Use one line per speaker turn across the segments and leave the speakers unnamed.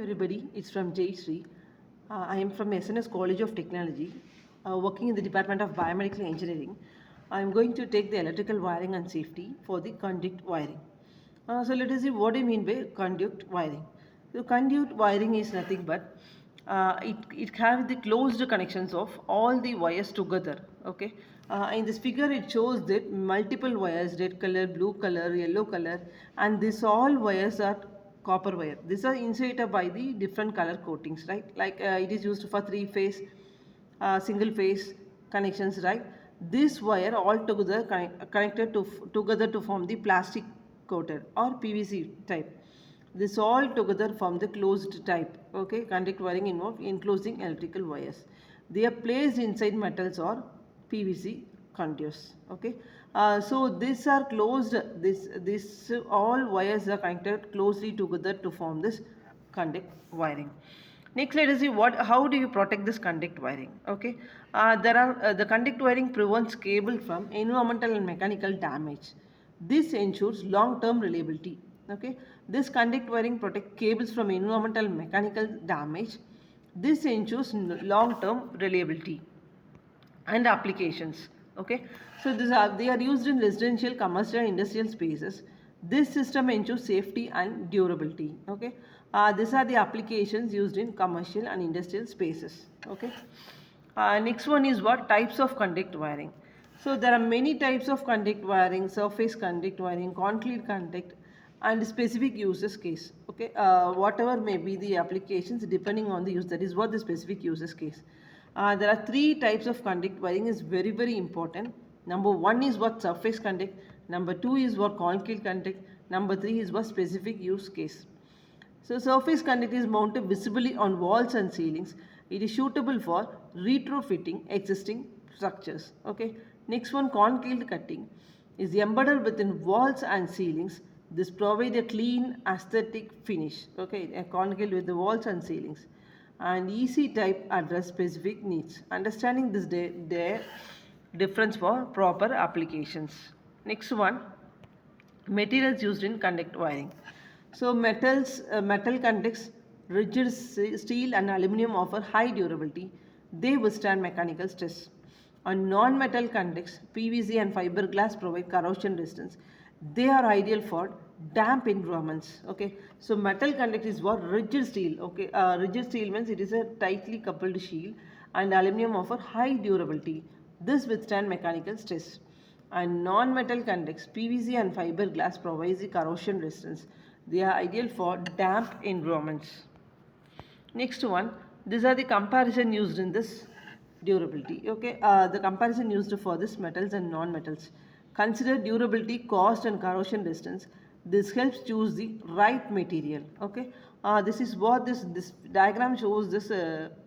everybody, it's from Jayashree. I am from SNS College of Technology, working in the Department of Biomedical Engineering. I am going to take the electrical wiring and safety for the conduit wiring. So let us see what I mean by conduit wiring. So conduit wiring is nothing but it has the closed connections of all the wires together. Okay. In this figure it shows that multiple wires, red color, blue color, yellow color, and this all wires are copper wire. These are insulated by the different color coatings, right? Like it is used for three phase, single phase connections, right? This wire all together connected together to form the plastic coated or PVC type. This all together form the closed type. Okay, conduit wiring involved enclosing electrical wires. They are placed inside metals or PVC conduits. Okay, so these are closed. This all wires are connected closely together to form this conduit wiring. Next, let us see how do you protect this conduit wiring. Okay, the conduit wiring prevents cable from environmental and mechanical damage. This ensures long-term reliability. Okay, this conduit wiring protect cables from environmental and mechanical damage. This ensures long-term reliability and applications. Okay, so they are used in residential, commercial, and industrial spaces. This system ensures safety and durability. Okay, these are the applications used in commercial and industrial spaces. Okay, next one is what types of conduit wiring. So there are many types of conduit wiring: surface conduit wiring, concrete conduit, and specific uses case. Okay, whatever may be the applications depending on the use, that is what the specific uses case. There are three types of conduit wiring is very important. Number one is what surface conduit, number two is what concrete conduit, number three is what specific use case. So surface conduit is mounted visibly on walls and ceilings. It is suitable for retrofitting existing structures. Okay. Next one, concrete cutting is embedded within walls and ceilings. This provides a clean aesthetic finish. Okay, a concrete with the walls and ceilings. And easy type address specific needs. Understanding this their difference for proper applications. Next one, materials used in conduit wiring. So metal conduits, rigid steel and aluminum offer high durability. They withstand mechanical stress. On non-metal conduits, PVC and fiberglass provide corrosion resistance. They are ideal for damp environments. Okay, so metal conduct is what rigid steel. Okay, rigid steel means it is a tightly coupled shield, and aluminum offer high durability. This withstand mechanical stress. And non-metal conducts, PVC and fiberglass provides the corrosion resistance. They are ideal for damp environments. Next one, these are the comparison used in this durability. Okay, the comparison used for this metals and non-metals. Consider durability, cost and corrosion resistance. This helps choose the right material. Okay, this is what this diagram shows. This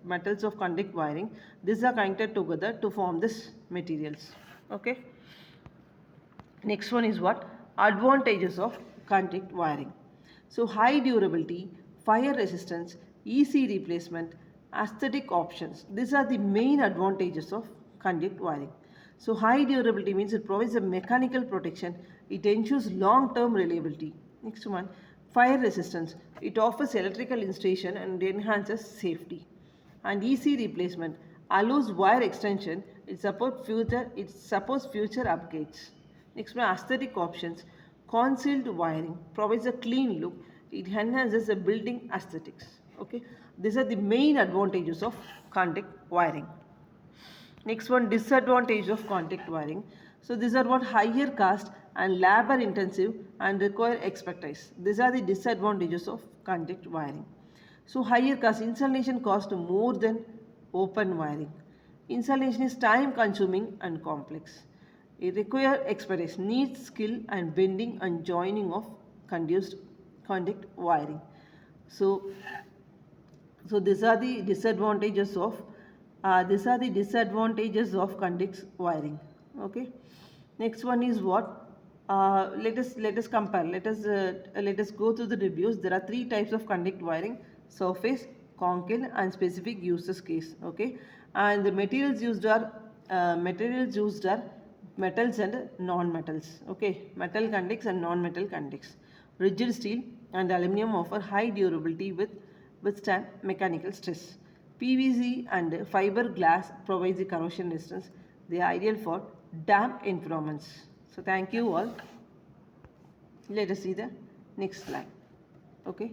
metals of conduit wiring. These are connected together to form this materials. Okay. Next one is what? Advantages of conduit wiring. So high durability, fire resistance, easy replacement, aesthetic options. These are the main advantages of conduit wiring. So high durability means it provides a mechanical protection. It ensures long-term reliability. Next one, fire resistance. It offers electrical insulation and enhances safety. And easy replacement allows wire extension. It supports future upgrades. Next one, aesthetic options. Concealed wiring provides a clean look. It enhances the building aesthetics. Okay, these are the main advantages of conduit wiring. Next one, disadvantage of conduit wiring. So these are what? Higher cost and labor intensive and require expertise. These are the disadvantages of conduit wiring. So higher cost, installation cost more than open wiring. Installation is time consuming and complex. It requires expertise, needs skill and bending and joining of conduit wiring. So these are the disadvantages of conduit wiring. Okay. Next one is what? Let us compare. Let us go through the reviews. There are three types of conduit wiring: surface, concrete, and specific uses case. Okay, and the materials used are metals and non-metals. Okay, metal conduits and non-metal conduits. Rigid steel and aluminum offer high durability with withstand mechanical stress. PVC and fiber glass provides the corrosion resistance. They are ideal for damp environments. So thank you all. Let us see the next slide. Okay.